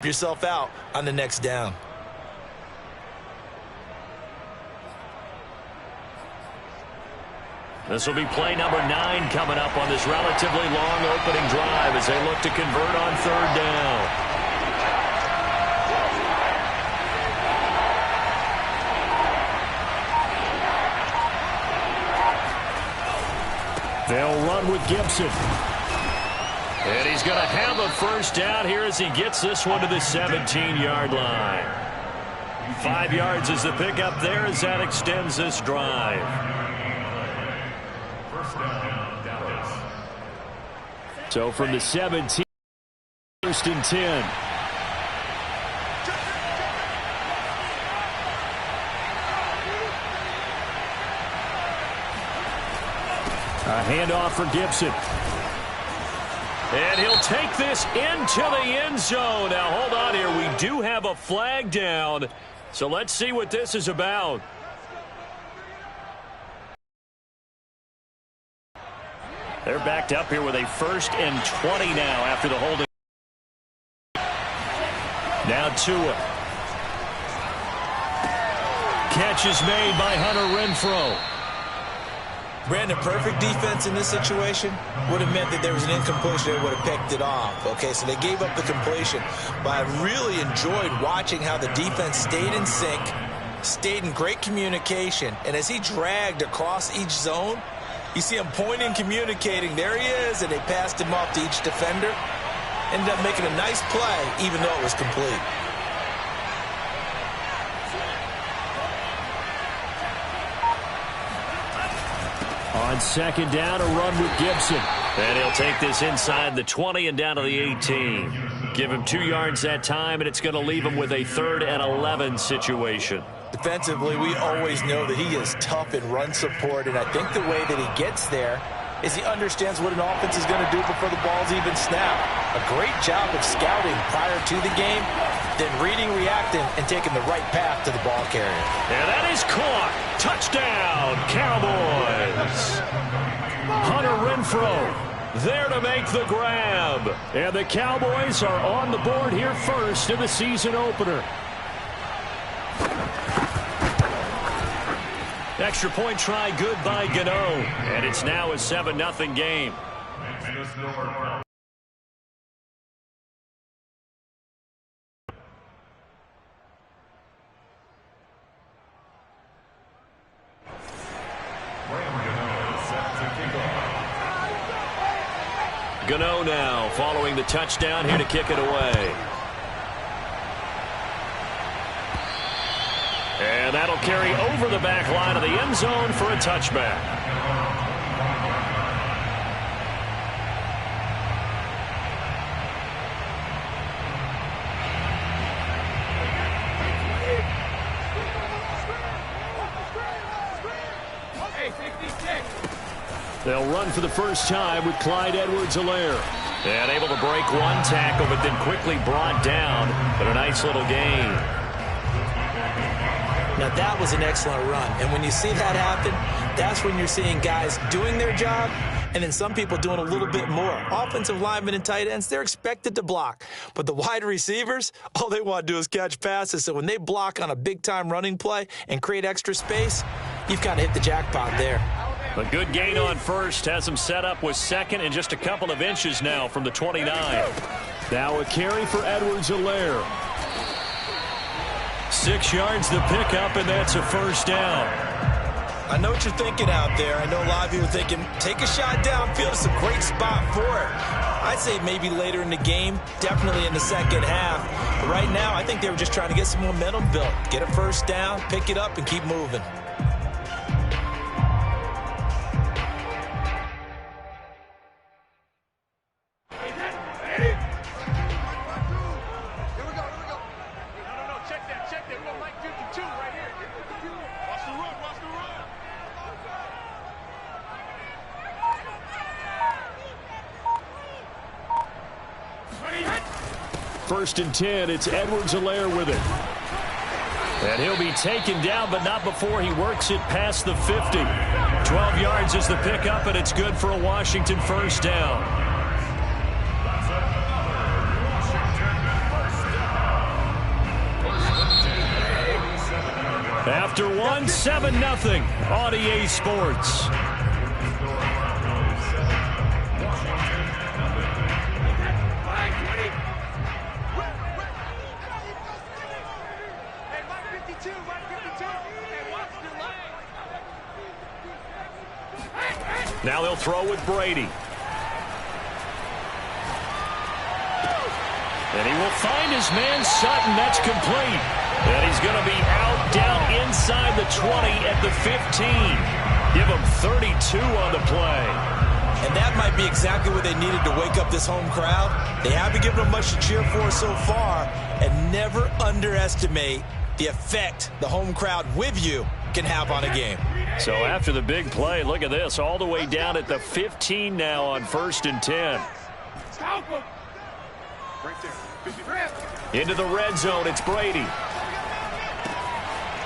yourself out on the next down. This will be play number 9 coming up on this relatively long opening drive as they look to convert on 3rd down. They'll run with Gibson. And he's going to have a first down here as he gets this one to the 17-yard line. 5 yards is the pickup there as that extends this drive. So from the 17, 1st and 10. A handoff for Gibson. And he'll take this into the end zone. Now, hold on here. We do have a flag down. So let's see what this is about. They're backed up here with a 1st and 20 now after the holding. Now Tua. Catch is made by Hunter Renfrow. Brandon, perfect defense in this situation would have meant that there was an incompletion. They would have picked it off. Okay, so they gave up the completion. But I really enjoyed watching how the defense stayed in sync, stayed in great communication, and as he dragged across each zone, you see him pointing, communicating. There he is, and they passed him off to each defender. Ended up making a nice play, even though it was complete. On 2nd down, a run with Gibson. And he'll take this inside the 20 and down to the 18. Give him 2 yards that time, and it's going to leave him with a 3rd and 11 situation. Defensively, we always know that he is tough in run support, and I think the way that he gets there is he understands what an offense is going to do before the ball's even snapped. A great job of scouting prior to the game, then reading, reacting, and taking the right path to the ball carrier. And that is caught. Touchdown, Cowboys. Hunter Renfrow there to make the grab. And the Cowboys are on the board here first in the season opener. Extra point try good by Gano. And it's now a 7-0 game. Gano now following the touchdown here to kick it away. And that'll carry over the back line of the end zone for a touchback. They'll run for the first time with Clyde Edwards-Helaire. And able to break one tackle, but then quickly brought down. But a nice little gain. Now, that was an excellent run. And when you see that happen, that's when you're seeing guys doing their job and then some people doing a little bit more. Offensive linemen and tight ends, they're expected to block. But the wide receivers, all they want to do is catch passes. So when they block on a big-time running play and create extra space, you've kind of hit the jackpot there. A good gain on first has him set up with 2nd and just a couple of inches now from the 29. Now a carry for Edwards-Helaire. 6 yards the pickup, and that's a first down. I know what you're thinking out there. I know a lot of you are thinking, take a shot downfield. It's a great spot for it. I'd say maybe later in the game, definitely in the second half. But right now, I think they were just trying to get some momentum built. Get a first down, pick it up, and keep moving. First and 10, it's Edwards-Helaire with it. And he'll be taken down, but not before he works it past the 50. 12 yards is the pickup, and it's good for a Washington first down. After one, 7-0 on EA Sports. Now they'll throw with Brady. And he will find his man Sutton. That's complete. And he's going to be out down inside the 20 at the 15. Give him 32 on the play. And that might be exactly what they needed to wake up this home crowd. They haven't given them much to cheer for so far. And never underestimate the effect the home crowd with you can have on a game. So after the big play, look at this. All the way down at the 15 now on 1st and 10. Into the red zone, it's Brady.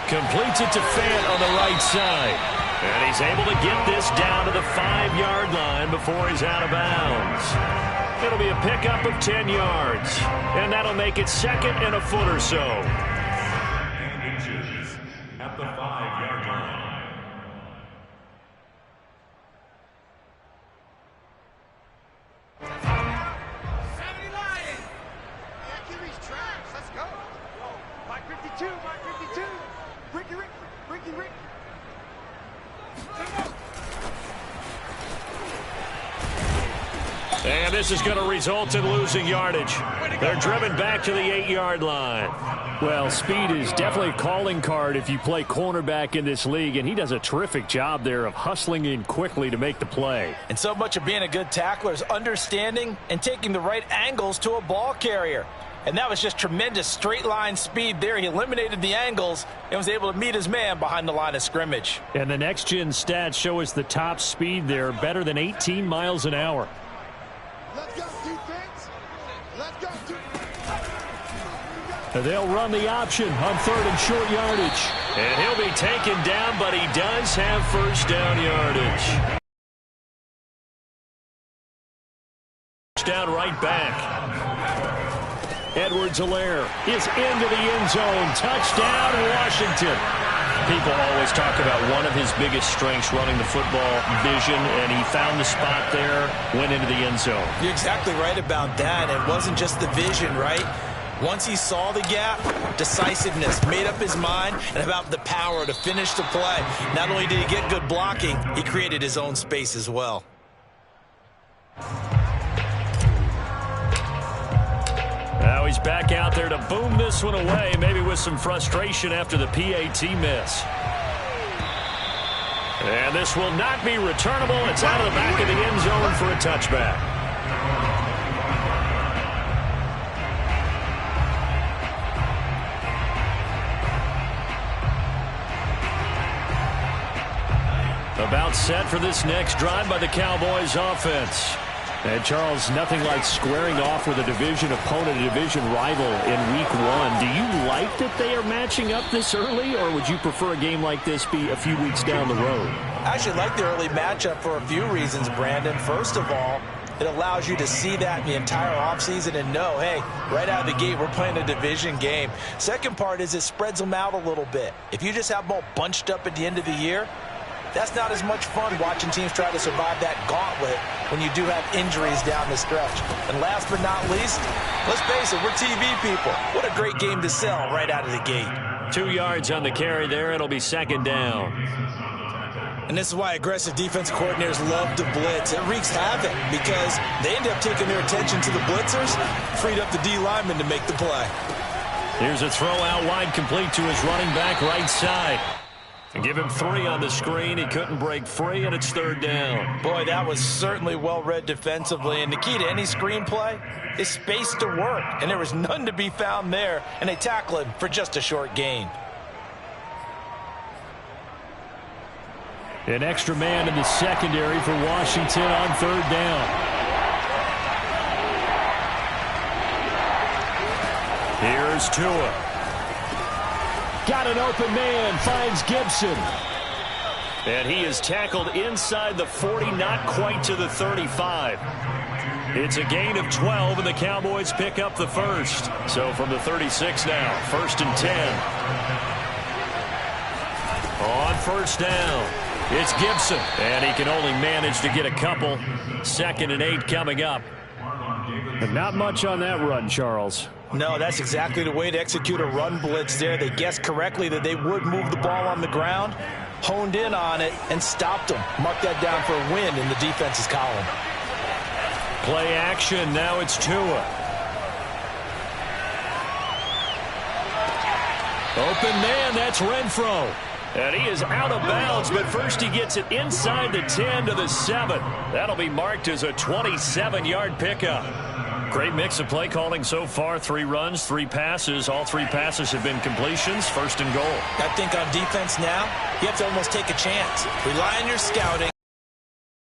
Completes it to Fant on the right side. And he's able to get this down to the 5-yard line before he's out of bounds. It'll be a pickup of 10 yards. And that'll make it 2nd and a foot or so. At the 5-yard line. And this is going to result in losing yardage. They're driven back to the 8-yard line. Well, speed is definitely a calling card if you play cornerback in this league, and he does a terrific job there of hustling in quickly to make the play. And so much of being a good tackler is understanding and taking the right angles to a ball carrier. And that was just tremendous straight line speed there. He eliminated the angles and was able to meet his man behind the line of scrimmage. And the next-gen stats show us the top speed there, better than 18 miles an hour. Let's go, defense. Let's go, They'll run the option on 3rd and short yardage. And he'll be taken down, but he does have 1st down yardage. Down right back. Edwards-Helaire is into the end zone. Touchdown, Washington. People always talk about one of his biggest strengths, running the football, vision, and he found the spot there, went into the end zone. You're exactly right about that. It wasn't just the vision, right? Once he saw the gap, decisiveness, made up his mind, and about the power to finish the play. Not only did he get good blocking, he created his own space as well. Now he's back out there to boom this one away, maybe with some frustration after the PAT miss. And this will not be returnable. It's out of the back of the end zone for a touchback. About set for this next drive by the Cowboys offense. And, Charles, nothing like squaring off with a division opponent, a division rival in Week 1. Do you like that they are matching up this early, or would you prefer a game like this be a few weeks down the road? I actually like the early matchup for a few reasons, Brandon. First of all, it allows you to see that the entire offseason and know, hey, right out of the gate, we're playing a division game. Second part is it spreads them out a little bit. If you just have them all bunched up at the end of the year, that's not as much fun watching teams try to survive that gauntlet when you do have injuries down the stretch. And last but not least, let's face it, we're TV people. What a great game to sell right out of the gate. 2 yards on the carry there. It'll be 2nd down. And this is why aggressive defense coordinators love to blitz. It wreaks havoc because they end up taking their attention to the blitzers, freed up the D lineman to make the play. Here's a throw out wide, complete to his running back right side. And give him 3 on the screen. He couldn't break free, and it's 3rd down. Boy, that was certainly well-read defensively. And the key to any screenplay is space to work. And there was none to be found there. And they tackle him for just a short gain. An extra man in the secondary for Washington on 3rd down. Here's Tua. Got an open man, finds Gibson. And he is tackled inside the 40, not quite to the 35. It's a gain of 12, and the Cowboys pick up the first. So from the 36 now, 1st and 10. On first down, it's Gibson, and he can only manage to get a couple. 2nd and 8 coming up. And not much on that run, Charles. No, that's exactly the way to execute a run blitz there. They guessed correctly that they would move the ball on the ground, honed in on it, and stopped them. Mark that down for a win in the defense's column. Play action, now it's Tua. Open man, that's Renfro. And he is out of bounds, but first he gets it inside the 10 to the 7. That'll be marked as a 27-yard pickup. Great mix of play calling so far. 3 runs, 3 passes. All 3 passes have been completions. 1st and goal. I think on defense now, you have to almost take a chance. Rely on your scouting.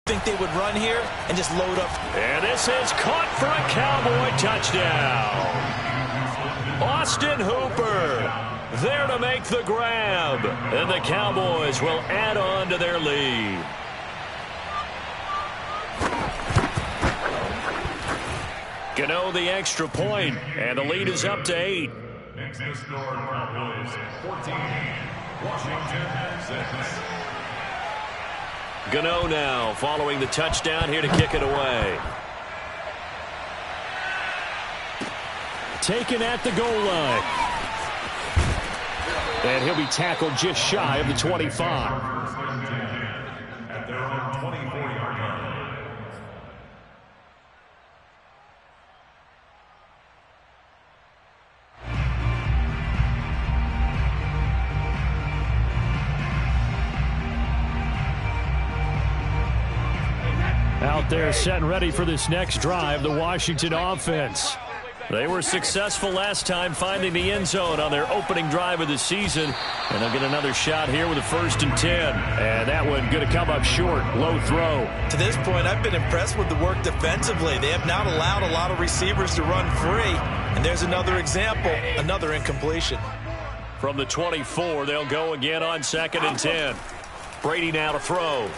Think they would run here and just load up. And this is caught for a Cowboy touchdown. Austin Hooper there to make the grab. And the Cowboys will add on to their lead. Gano the extra point, and the lead is up to 8. Next to score, Cowboys 14, Washington 6. Gano now following the touchdown here to kick it away. Taken at the goal line. And he'll be tackled just shy of the 25. At their own 24-yard line. Out there set and ready for this next drive, the Washington offense. They were successful last time finding the end zone on their opening drive of the season. And they'll get another shot here with a 1st and 10. And that one going to come up short. Low throw. To this point, I've been impressed with the work defensively. They have not allowed a lot of receivers to run free. And there's another example, another incompletion. From the 24, they'll go again on 2nd and 10. Brady now to throw.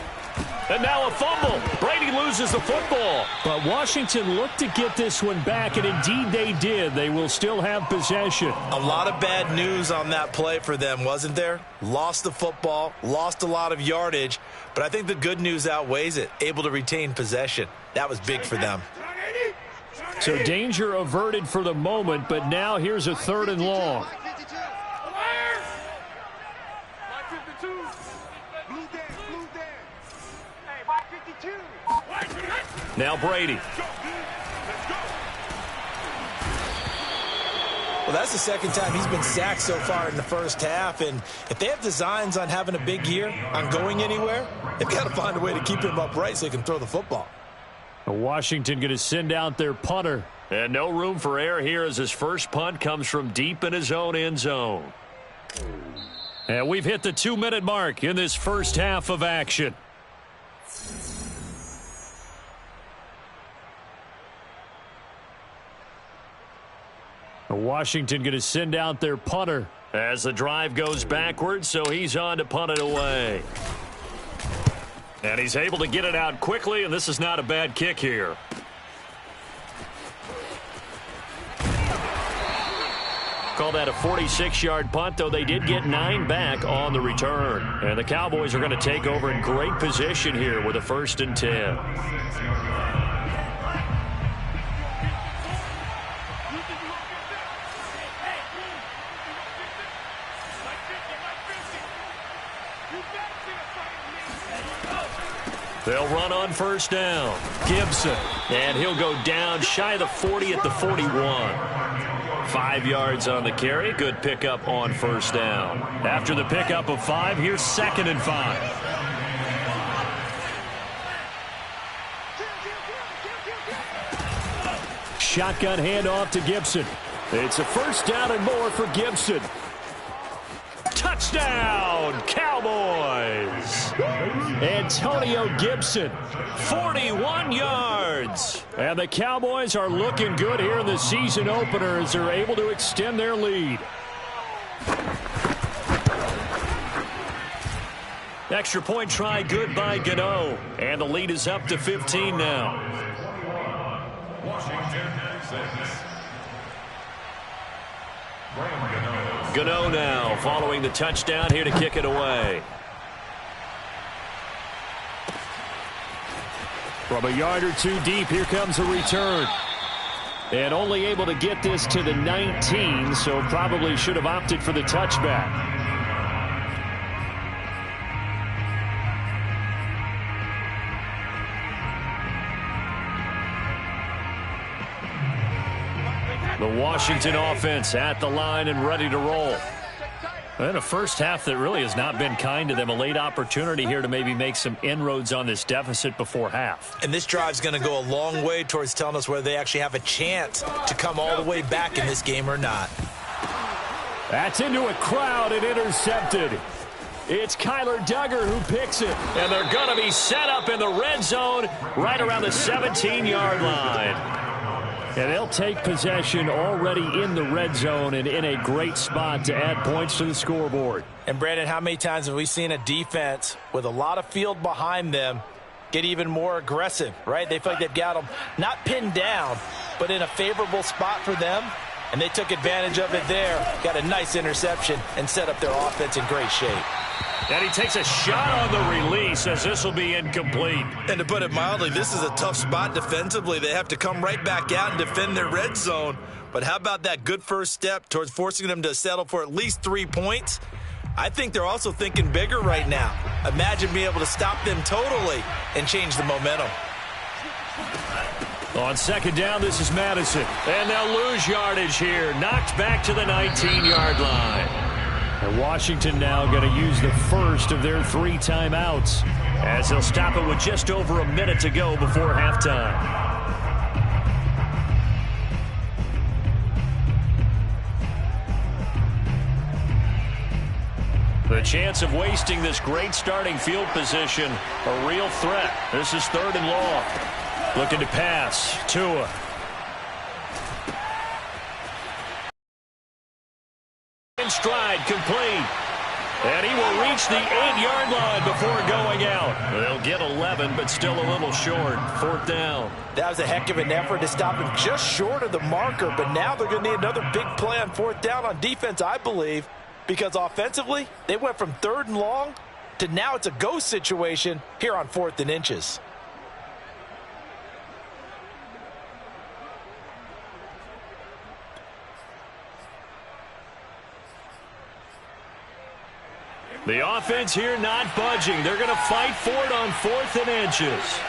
And now a fumble. Brady loses the football. But Washington looked to get this one back, and indeed they did. They will still have possession. A lot of bad news on that play for them, wasn't there? Lost the football, lost a lot of yardage, but I think the good news outweighs it. Able to retain possession. That was big for them. So danger averted for the moment, but now here's a 3rd and long. Now Brady. Well, that's the 2nd time he's been sacked so far in the first half, and if they have designs on having a big year, on going anywhere, they've got to find a way to keep him upright so he can throw the football. Washington going to send out their punter. And no room for error here as his first punt comes from deep in his own end zone. And we've hit the 2-minute mark in this first half of action. Washington going to send out their punter. As the drive goes backwards, so he's on to punt it away. And he's able to get it out quickly, and this is not a bad kick here. Call that a 46-yard punt, though they did get 9 back on the return. And the Cowboys are going to take over in great position here with a 1st and 10. They'll run on first down. Gibson. And he'll go down shy of the 40 at the 41. 5 yards on the carry. Good pickup on first down. After the pickup of 5, here's 2nd and 5. Shotgun handoff to Gibson. It's a 1st down and more for Gibson. Touchdown, Cowboys! Antonio Gibson, 41 yards. And the Cowboys are looking good here in the season opener as they're able to extend their lead. Extra point try good by Gano. And the lead is up to 15 now. Washington 6. Graham Gano. Gano now following the touchdown here to kick it away. From a yard or two deep, here comes a return. And only able to get this to the 19, so probably should have opted for the touchback. The Washington offense at the line and ready to roll. And a first half that really has not been kind to them. A late opportunity here to maybe make some inroads on this deficit before half. And this drive's going to go a long way towards telling us whether they actually have a chance to come all the way back in this game or not. That's into a crowd and intercepted. It's Kyler Duggar who picks it. And they're going to be set up in the red zone right around the 17-yard line. And they'll take possession already in the red zone and in a great spot to add points to the scoreboard. And, Brandon, how many times have we seen a defense with a lot of field behind them get even more aggressive, right? They feel like they've got them not pinned down, but in a favorable spot for them. And they took advantage of it there, got a nice interception, and set up their offense in great shape. And he takes a shot on the release as this will be incomplete. And to put it mildly, this is a tough spot defensively. They have to come right back out and defend their red zone. But how about that good first step towards forcing them to settle for at least 3 points? I think they're also thinking bigger right now. Imagine being able to stop them totally and change the momentum. On second down, this is Madison. And they'll lose yardage here. Knocked back to the 19-yard line. And Washington now going to use the first of their 3 timeouts, as they'll stop it with just over a minute to go before halftime. The chance of wasting this great starting field position, a real threat. This is 3rd and long. Looking to pass. Tua. In stride, complete. And he will reach the 8-yard line before going out. They'll get 11, but still a little short. 4th down. That was a heck of an effort to stop him just short of the marker, but now they're going to need another big play on 4th down on defense, I believe, because offensively, they went from 3rd and long to now it's a go situation here on 4th and inches. The offense here not budging. They're going to fight for it on 4th and inches.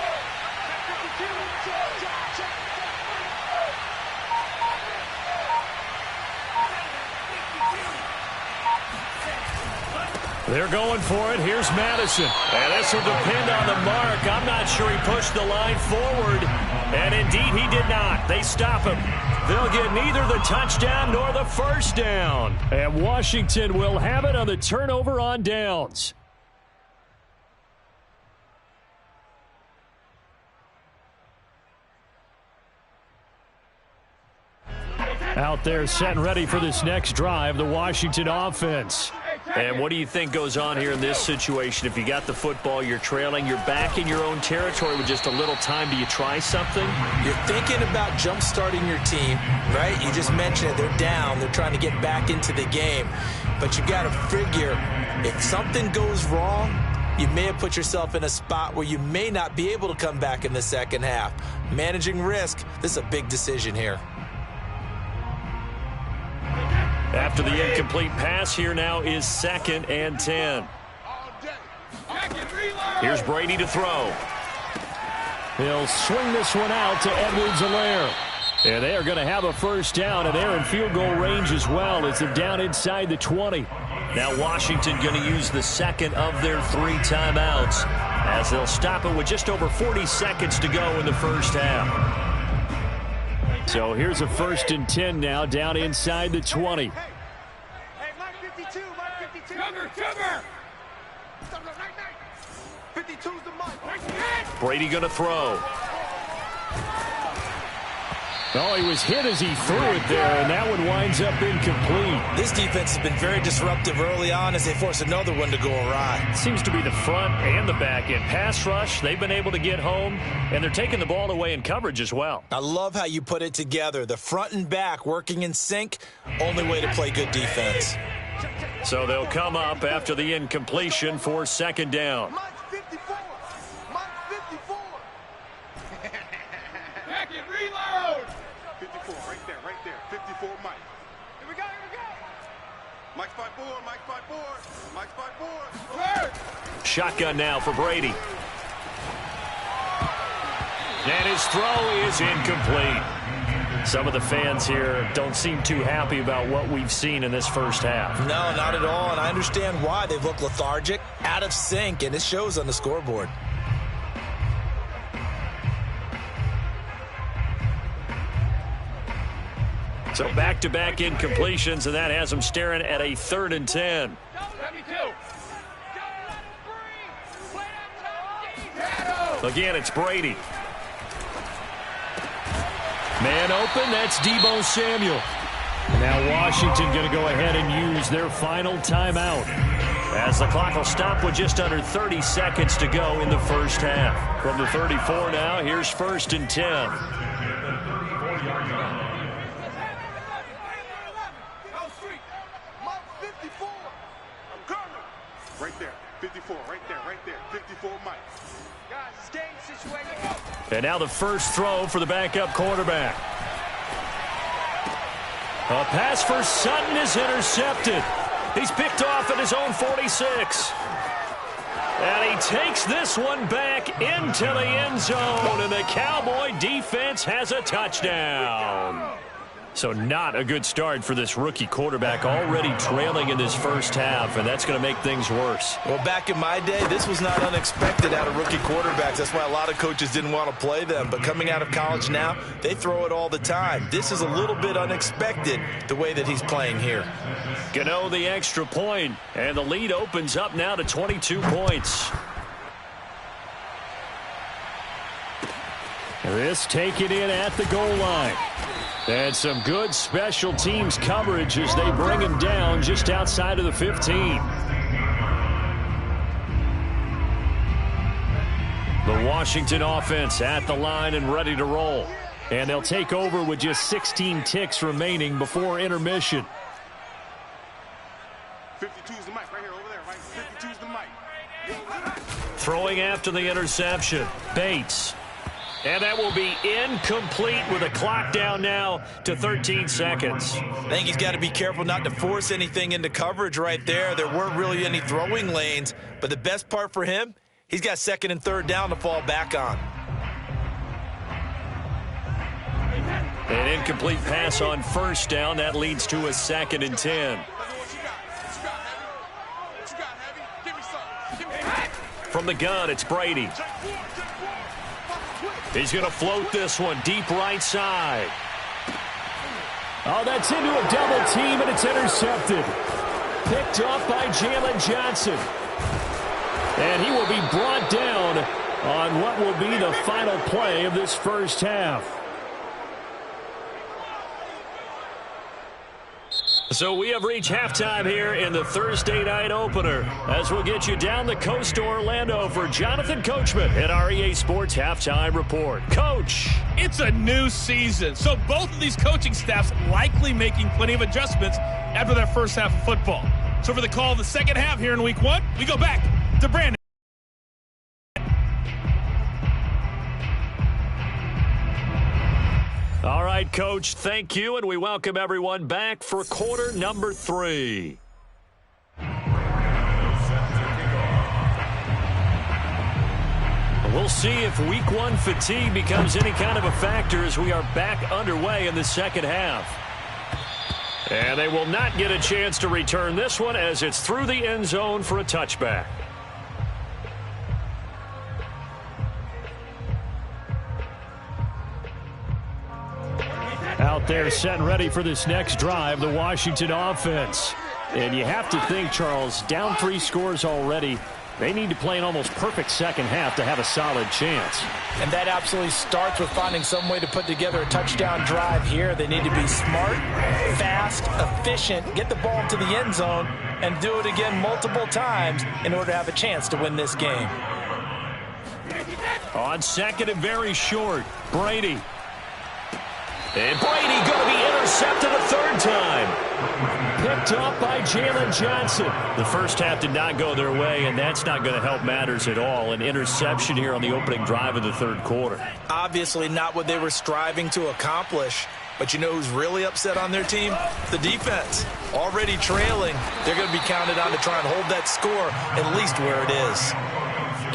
They're going for it. Here's Madison. And this will depend on the mark. I'm not sure he pushed the line forward. And indeed he did not. They stop him. They'll get neither the touchdown nor the first down. And Washington will have it on the turnover on downs. Out there set and ready for this next drive, the Washington offense. And what do you think goes on here in this situation? If you got the football, you're trailing, you're back in your own territory with just a little time. Do you try something? You're thinking about jump-starting your team, right? You just mentioned it. They're down. They're trying to get back into the game. But you got to figure if something goes wrong, you may have put yourself in a spot where you may not be able to come back in the second half. Managing risk, this is a big decision here. After the incomplete pass, here now is 2nd and 10. Here's Brady to throw. He'll swing this one out to Edwards-Helaire. And they are going to have a first down, and they're in field goal range as well as they're down inside the 20. Now Washington going to use the 2nd of their 3 timeouts as they'll stop it with just over 40 seconds to go in the first half. So here's a 1st and 10 now, down inside the 20. Hey, Mike 52, Mike 52. Sugar. 52's the Mike. Brady going to throw. Oh, he was hit as he threw it there, and that one winds up incomplete. This defense has been very disruptive early on as they force another one to go awry. Seems to be the front and the back end. Pass rush, they've been able to get home, and they're taking the ball away in coverage as well. I love how you put it together. The front and back working in sync, only way to play good defense. So they'll come up after the incompletion for second down. Mike 54. Mike 54. Back it, reload. 54, right there. 54, Mike. Here we go. Mike's 5-4, Mike's 5-4, Mike's 5-4. Third. Shotgun now for Brady. And his throw is incomplete. Some of the fans here don't seem too happy about what we've seen in this first half. No, not at all, and I understand why. They look lethargic, out of sync, and it shows on the scoreboard. So back-to-back incompletions, and that has them staring at a 3rd and 10. Again, it's Brady. Man open, that's Deebo Samuel. Now Washington going to go ahead and use their final timeout, as the clock will stop with just under 30 seconds to go in the first half. From the 34 now, here's 1st and 10. Mike 54. I'm coming. Right there. 54, right there. 54, Mike. Guys, it's game situation. And now the first throw for the backup quarterback. A pass for Sutton is intercepted. He's picked off at his own 46. And he takes this one back into the end zone, and the Cowboy defense has a touchdown. So not a good start for this rookie quarterback, already trailing in this first half, and that's going to make things worse. Well, back in my day, this was not unexpected out of rookie quarterbacks. That's why a lot of coaches didn't want to play them. But coming out of college now, they throw it all the time. This is a little bit unexpected, the way that he's playing here. Gano the extra point, and the lead opens up now to 22 points. This taken in at the goal line. And some good special teams coverage as they bring him down just outside of the 15. The Washington offense at the line and ready to roll. And they'll take over with just 16 ticks remaining before intermission. 52's the Mike right here, over there, right? 52's the Mike. Throwing after the interception, Bates. And that will be incomplete with a clock down now to 13 seconds. I think he's got to be careful not to force anything into coverage right there. There weren't really any throwing lanes, but the best part for him, he's got 2nd and 3rd down to fall back on. An incomplete pass on 1st down. That leads to a 2nd and 10. From the gun, it's Brady. He's going to float this one deep right side. Oh, that's into a double team, and it's intercepted. Picked off by Jalen Johnson. And he will be brought down on what will be the final play of this first half. So we have reached halftime here in the Thursday night opener, as we'll get you down the coast to Orlando for Jonathan Coachman at our EA Sports Halftime Report. Coach. It's a new season, so both of these coaching staffs likely making plenty of adjustments after their first half of football. So for the call of the second half here in week 1, we go back to Brandon. All right, Coach, thank you, and we welcome everyone back for quarter number 3. We'll see if week 1 fatigue becomes any kind of a factor as we are back underway in the second half. And they will not get a chance to return this one as it's through the end zone for a touchback. Out there set and ready for this next drive, the Washington offense. And you have to think, Charles, down 3 scores already. They need to play an almost perfect second half to have a solid chance. And that absolutely starts with finding some way to put together a touchdown drive here. They need to be smart, fast, efficient, get the ball to the end zone, and do it again multiple times in order to have a chance to win this game. On 2nd and very short, Brady. And Brady going to be intercepted a 3rd time. Picked up by Jalen Johnson. The first half did not go their way, and that's not going to help matters at all. An interception here on the opening drive of the third quarter. Obviously not what they were striving to accomplish. But you know who's really upset on their team? The defense. Already trailing, they're going to be counted on to try and hold that score at least where it is.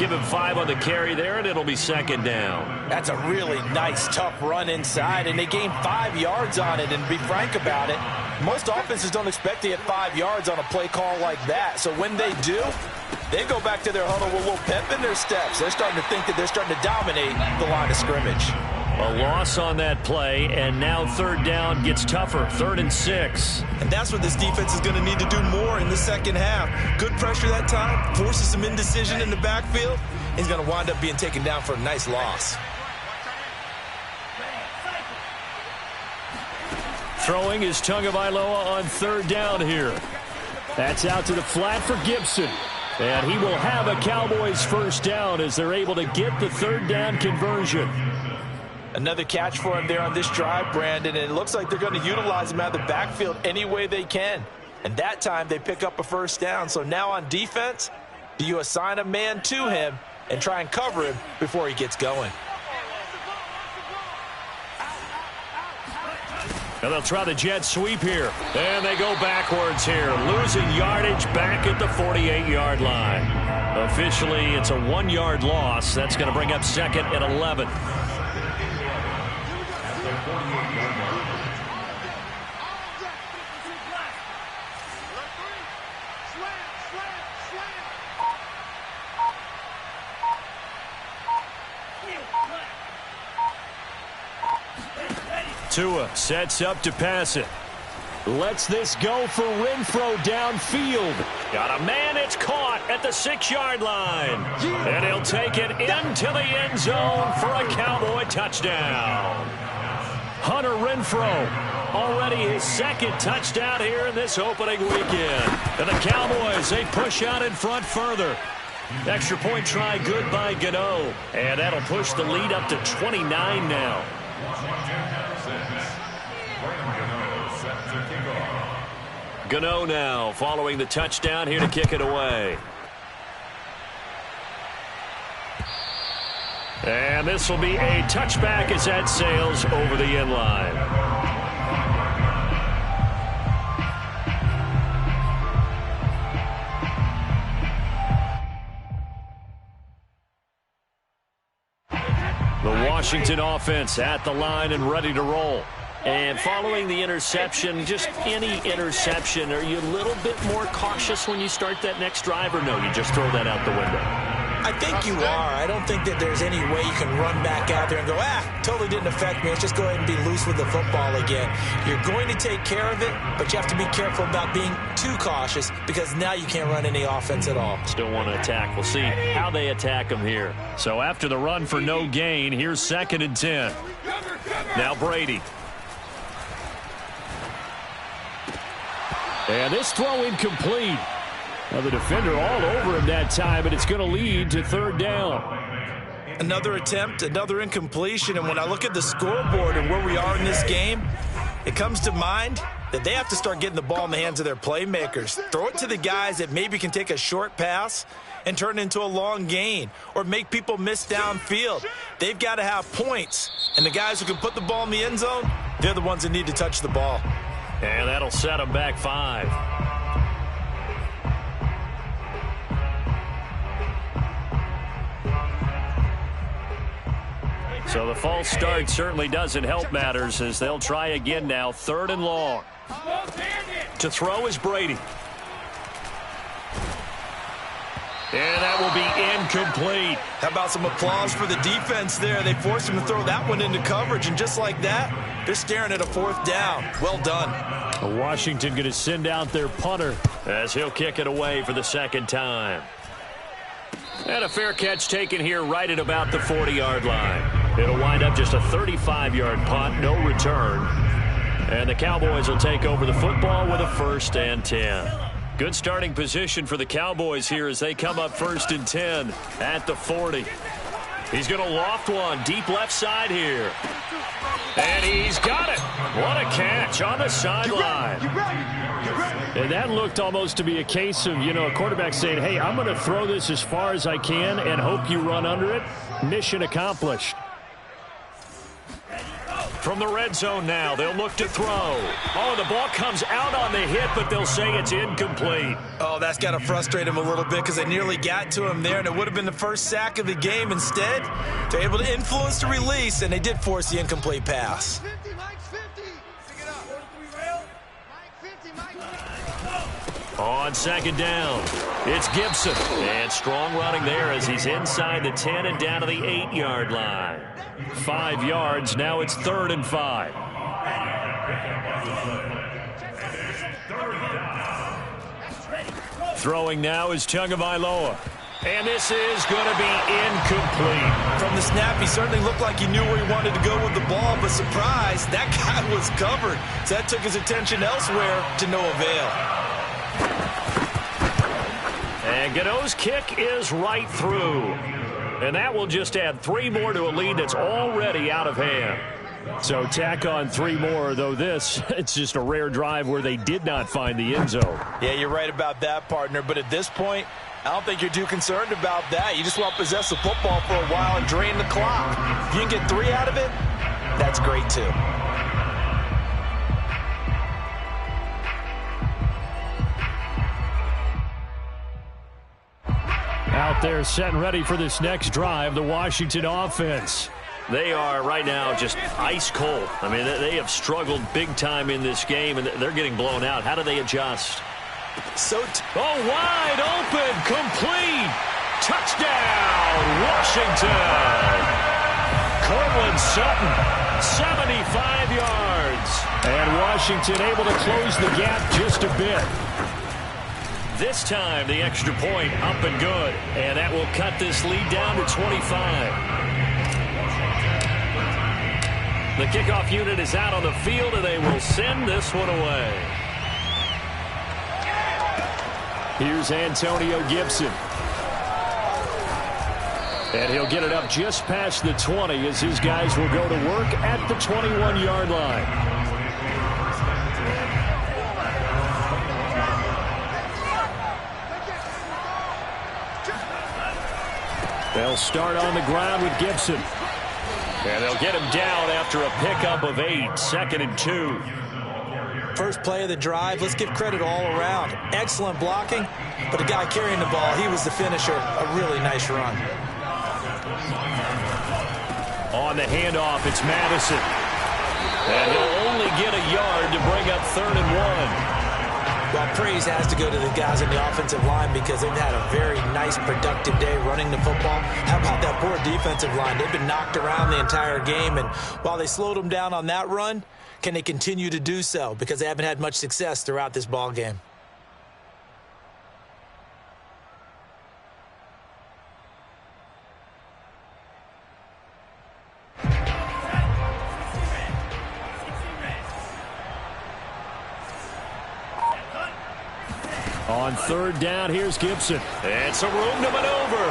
Give him 5 on the carry there, and it'll be second down. That's a really nice, tough run inside, and they gained 5 yards on it. And to be frank about it, most offenses don't expect to get 5 yards on a play call like that. So when they do, they go back to their huddle with a little pep in their steps. They're starting to think that they're starting to dominate the line of scrimmage. A loss on that play, and now third down gets tougher. 3rd and 6. And that's what this defense is going to need to do more in the second half. Good pressure that time, forces some indecision in the backfield. He's going to wind up being taken down for a nice loss. Throwing is Tagovailoa on 3rd down here. That's out to the flat for Gibson. And he will have a Cowboys first down as they're able to get the 3rd down conversion. Another catch for him there on this drive, Brandon, and it looks like they're going to utilize him out of the backfield any way they can. And that time they pick up a first down. So now on defense, do you assign a man to him and try and cover him before he gets going? And they'll try the jet sweep here. And they go backwards here, losing yardage back at the 48-yard line. Officially, it's a 1-yard loss. That's going to bring up 2nd and 11. Tua sets up to pass it. Lets this go for Renfro downfield. Got a man, it's caught at the 6-yard line. And he'll take it into the end zone for a Cowboy touchdown. Hunter Renfro, already his 2nd touchdown here in this opening weekend. And the Cowboys, they push out in front further. Extra point try good by Gano. And that'll push the lead up to 29 now. Gano now following the touchdown here to kick it away. And this will be a touchback as that sails over the end line. The Washington offense at the line and ready to roll. And following the interception, just any interception, are you a little bit more cautious when you start that next drive, or no, you just throw that out the window? I think you are. I don't think that there's any way you can run back out there and go, totally didn't affect me. Let's just go ahead and be loose with the football again. You're going to take care of it, but you have to be careful about being too cautious because now you can't run any offense at all. Still want to attack. We'll see how they attack them here. So after the run for no gain, here's 2nd and 10. Now Brady. And this throw incomplete. Now the defender all over him that time, but it's going to lead to 3rd down. Another attempt, another incompletion, and when I look at the scoreboard and where we are in this game, it comes to mind that they have to start getting the ball in the hands of their playmakers. Throw it to the guys that maybe can take a short pass and turn it into a long gain or make people miss downfield. They've got to have points, and the guys who can put the ball in the end zone, they're the ones that need to touch the ball. And that'll set them back 5. So the false start certainly doesn't help matters as they'll try again now. 3rd and long. To throw is Brady. And that will be incomplete. How about some applause for the defense there? They forced him to throw that one into coverage, and just like that, they're staring at a 4th down. Well done. Washington going to send out their punter as he'll kick it away for the 2nd time. And a fair catch taken here right at about the 40-yard line. It'll wind up just a 35-yard punt, no return. And the Cowboys will take over the football with a 1st and 10. Good starting position for the Cowboys here as they come up 1st and 10 at the 40. He's going to loft one deep left side here. And he's got it. What a catch on the sideline. And that looked almost to be a case of, a quarterback saying, hey, I'm going to throw this as far as I can and hope you run under it. Mission accomplished. From the red zone now, they'll look to throw. Oh, the ball comes out on the hit, but they'll say it's incomplete. Oh, that's got to frustrate him a little bit because they nearly got to him there, and it would have been the first sack of the game. Instead, they're able to influence the release, and they did force the incomplete pass. 50, Mike's 50. Pick it up. Mike 50, Mike. On second down, it's Gibson. And strong running there as he's inside the 10 and down to the 8-yard line. 5 yards, now it's 3rd and 5. Throwing now is Tagovailoa. And this is going to be incomplete. From the snap, he certainly looked like he knew where he wanted to go with the ball, but surprise, that guy was covered. So that took his attention elsewhere to no avail. And Gano's kick is right through. And that will just add 3 more to a lead that's already out of hand. So tack on 3 more, though it's just a rare drive where they did not find the end zone. Yeah, you're right about that, partner. But at this point, I don't think you're too concerned about that. You just want to possess the football for a while and drain the clock. If you can get 3 out of it, that's great too. Out there set and ready for this next drive, the Washington offense. They are right now just ice cold. I mean, they have struggled big time in this game, and they're getting blown out. How do they adjust? Wide open, complete. Touchdown, Washington. Cortland Sutton, 75 yards. And Washington able to close the gap just a bit. This time, the extra point up and good. And that will cut this lead down to 25. The kickoff unit is out on the field, and they will send this one away. Here's Antonio Gibson. And he'll get it up just past the 20 as his guys will go to work at the 21-yard line. They'll start on the ground with Gibson. And they'll get him down after a pickup of 8, 2nd and 2. First play of the drive, let's give credit all around. Excellent blocking, but the guy carrying the ball, he was the finisher. A really nice run. On the handoff, it's Madison. And he'll only get a yard to bring up 3rd and 1. Well, praise has to go to the guys in the offensive line because they've had a very nice, productive day running the football. How about that poor defensive line? They've been knocked around the entire game, and while they slowed them down on that run, can they continue to do so? Because they haven't had much success throughout this ball game. On 3rd down, here's Gibson. It's a room to maneuver.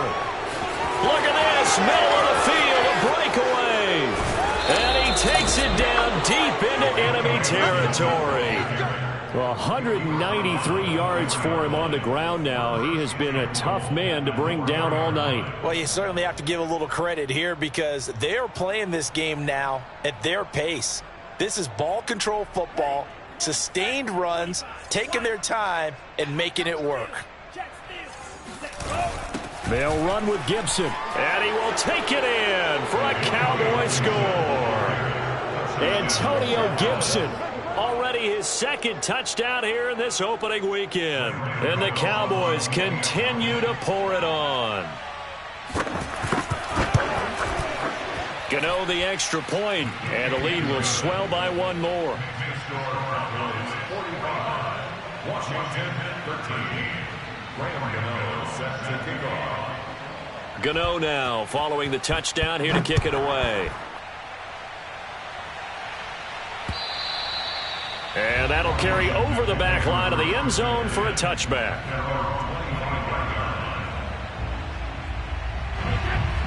Look at this, middle of the field, a breakaway. And he takes it down deep into enemy territory. Well, 193 yards for him on the ground now. He has been a tough man to bring down all night. Well, you certainly have to give a little credit here because they are playing this game now at their pace. This is ball control football. Sustained runs, taking their time, and making it work. They'll run with Gibson. And he will take it in for a Cowboy score. Antonio Gibson. Already his 2nd touchdown here in this opening weekend. And the Cowboys continue to pour it on. Gano the extra point, and the lead will swell by 1 more. Washington 13. Graham Gano set to kick off. Gano now following the touchdown here to kick it away. And that'll carry over the back line of the end zone for a touchback.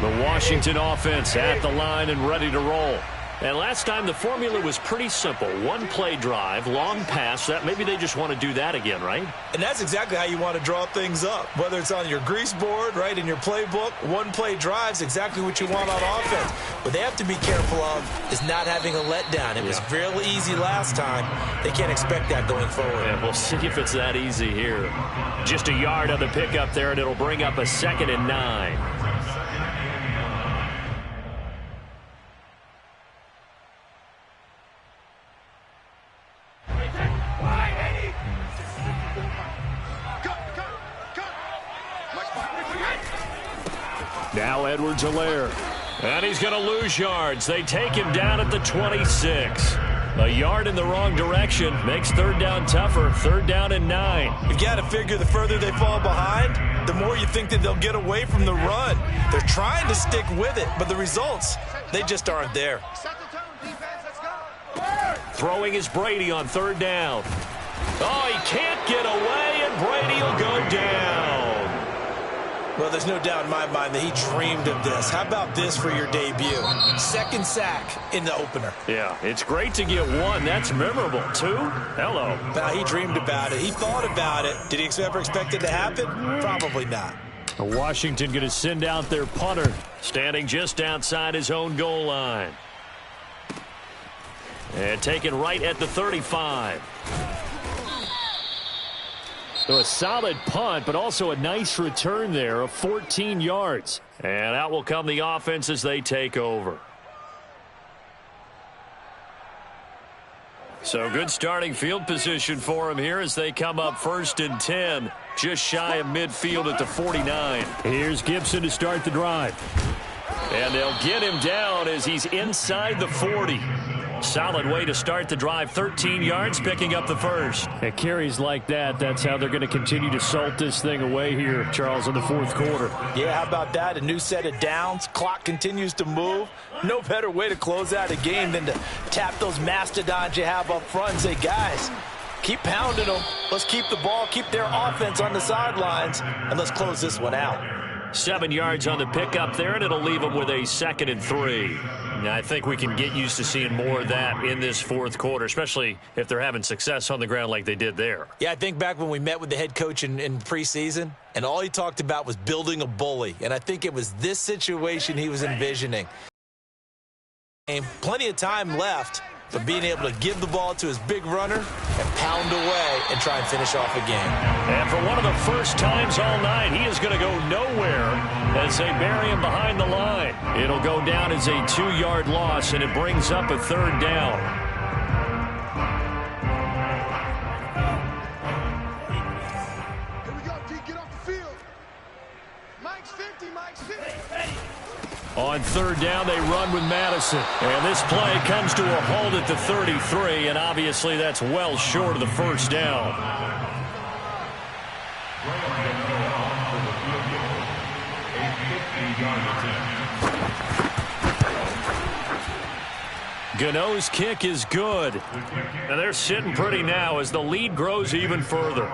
The Washington offense at the line and ready to roll. And last time the formula was pretty simple. One play drive, long pass. That maybe they just want to do that again, right? And that's exactly how you want to draw things up. Whether it's on your grease board, right, in your playbook, one play drive's exactly what you want on offense. What they have to be careful of is not having a letdown. It was fairly easy last time. They can't expect that going forward. Yeah, we'll see if it's that easy here. Just a yard on the pickup there, and it'll bring up a 2nd and 9. Now Edwards-Helaire. And he's going to lose yards. They take him down at the 26. A yard in the wrong direction makes 3rd down tougher. 3rd down and 9. You've got to figure the further they fall behind, the more you think that they'll get away from the run. They're trying to stick with it, but the results, they just aren't there. Throwing is Brady on 3rd down. Oh, he can't get away, and Brady will go down. Well, there's no doubt in my mind that he dreamed of this. How about this for your debut? 2nd sack in the opener. Yeah, it's great to get 1. That's memorable. 2? Hello. Now, he dreamed about it. He thought about it. Did he ever expect it to happen? Probably not. Washington going to send out their punter, standing just outside his own goal line. And taken right at the 35. So a solid punt, but also a nice return there of 14 yards. And out will come the offense as they take over. So good starting field position for him here as they come up 1st and 10. Just shy of midfield at the 49. Here's Gibson to start the drive. And they'll get him down as he's inside the 40. Solid way to start the drive. 13 yards, picking up the 1st. At carries like that, that's how they're going to continue to salt this thing away here, Charles, in the 4th quarter. Yeah, how about that? A new set of downs. Clock continues to move. No better way to close out a game than to tap those mastodons you have up front and say, guys, keep pounding them. Let's keep the ball, keep their offense on the sidelines, and let's close this one out. 7 yards on the pickup there, and it'll leave them with a 2nd and 3. Now, I think we can get used to seeing more of that in this 4th quarter, especially if they're having success on the ground like they did there. Yeah, I think back when we met with the head coach in preseason, and all he talked about was building a bully. And I think it was this situation he was envisioning. And plenty of time left, but being able to give the ball to his big runner and pound away and try and finish off a game. And for one of the first times all night, he is going to go nowhere as they bury him behind the line. It'll go down as a 2-yard loss, and it brings up a 3rd down. Here we go, D. Get off the field. Mike's 50, Mike's 50. On 3rd down, they run with Madison. And this play comes to a halt at the 33, and obviously that's well short of the 1st down. Gano's kick is good. And they're sitting pretty now as the lead grows even further.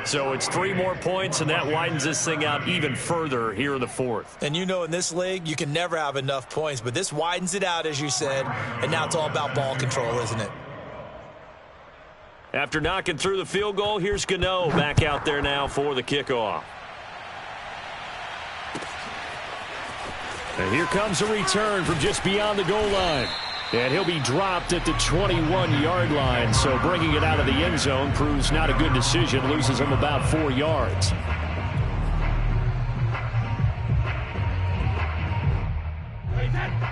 So it's 3 more points, and that widens this thing out even further here in the 4th. And you know in this league, you can never have enough points, but this widens it out, as you said, and now it's all about ball control, isn't it? After knocking through the field goal, here's Gano back out there now for the kickoff. And here comes a return from just beyond the goal line. And he'll be dropped at the 21-yard line, so bringing it out of the end zone proves not a good decision, loses him about 4 yards.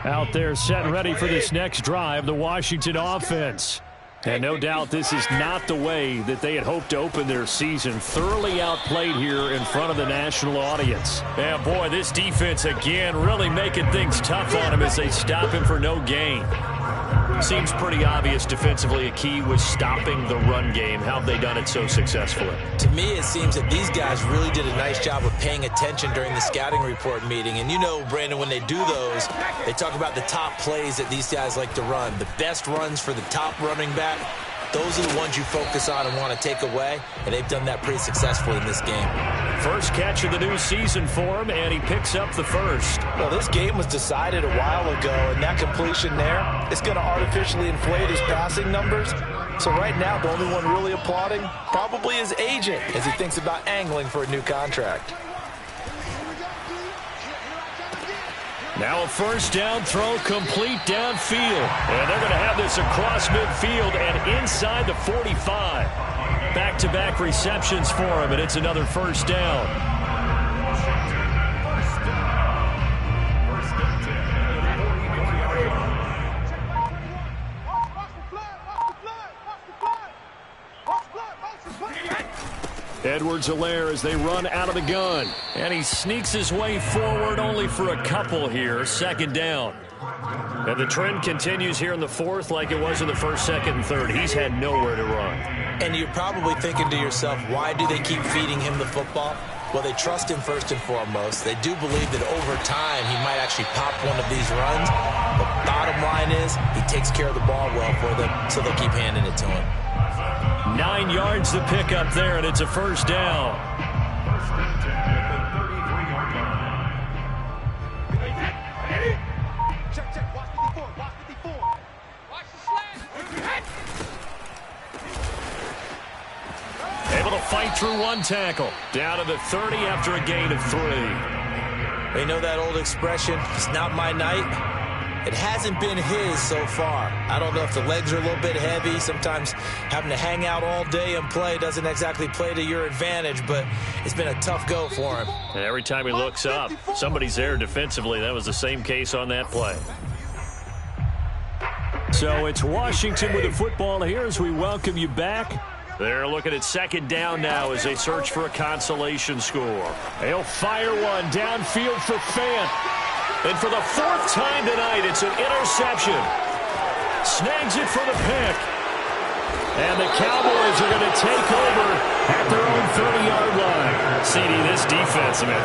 Out there set and ready for this next drive, the Washington offense. And no doubt this is not the way that they had hoped to open their season. Thoroughly outplayed here in front of the national audience. Yeah, boy, this defense again really making things tough on him as they stop him for no gain. Seems pretty obvious defensively a key was stopping the run game. How have they done it so successfully? To me, it seems that these guys really did a nice job of paying attention during the scouting report meeting. And you know, Brandon, when they do those, they talk about the top plays that these guys like to run. The best runs for the top running back, those are the ones you focus on and want to take away, and they've done that pretty successfully in this game. First catch of the new season for him, and he picks up the first. Well, this game was decided a while ago, and that completion there is going to artificially inflate his passing numbers. So right now, the only one really applauding probably his agent as he thinks about angling for a new contract. Now a first down throw, complete downfield. And they're going to have this across midfield and inside the 45. Back-to-back receptions for him, and it's another first down. Edwards-Helaire as they run out of the gun. And he sneaks his way forward only for a couple here. Second down. And the trend continues here in the fourth like it was in the first, second, and third. He's had nowhere to run. And you're probably thinking to yourself, why do they keep feeding him the football? Well, they trust him first and foremost. They do believe that over time he might actually pop one of these runs. The bottom line is he takes care of the ball well for them, so they'll keep handing it to him. 9 yards to pick up there, and it's a first down. First and 10 at the 33-yard line. Check. Watch 54. Watch 54. Watch the slant. Able to fight through one tackle. Down to the 30 after a gain of 3. You know that old expression, it's not my night? It hasn't been his so far. I don't know if the legs are a little bit heavy. Sometimes having to hang out all day and play doesn't exactly play to your advantage, but it's been a tough go for him. And every time he looks up, somebody's there defensively. That was the same case on that play. So it's Washington with the football here as we welcome you back. They're looking at second down now as they search for a consolation score. They'll fire one downfield for Fant. And for the fourth time tonight, it's an interception. Snags it for the pick. And the Cowboys are going to take over at their own 30-yard line. CD, this defense, man,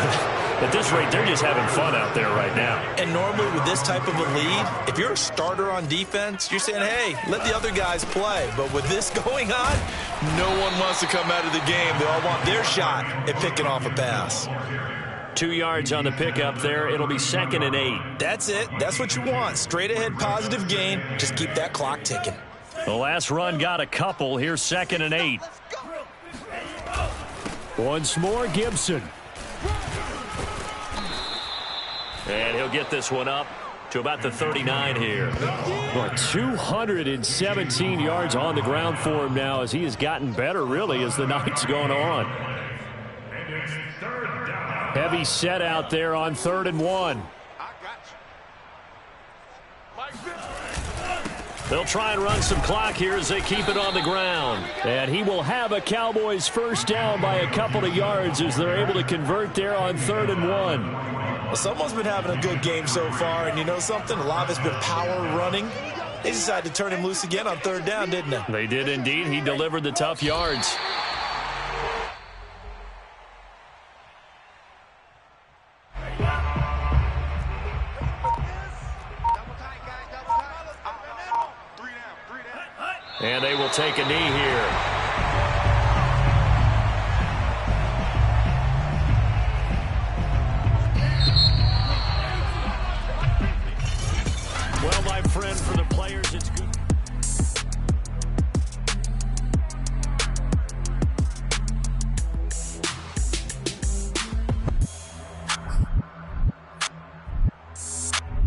at this rate, they're just having fun out there right now. And normally with this type of a lead, if you're a starter on defense, you're saying, hey, let the other guys play. But with this going on, no one wants to come out of the game. They all want their shot at picking off a pass. 2 yards on the pickup there. It'll be 2nd and 8. That's it. That's what you want. Straight ahead, positive gain. Just keep that clock ticking. The last run got a couple. Here's 2nd and 8. Once more, Gibson. And he'll get this one up to about the 39 here. Well, 217 yards on the ground for him now as he has gotten better, really, as the night's gone on. And it's third down. Heavy set out there on 3rd and 1. They'll try and run some clock here as they keep it on the ground. And he will have a Cowboys first down by a couple of yards as they're able to convert there on 3rd and 1. Well, someone's been having a good game so far, and you know something? A lot of it's been power running. They decided to turn him loose again on 3rd down, didn't they? They did indeed. He delivered the tough yards. And they will take a knee here. Well, my friend, for the players, it's good.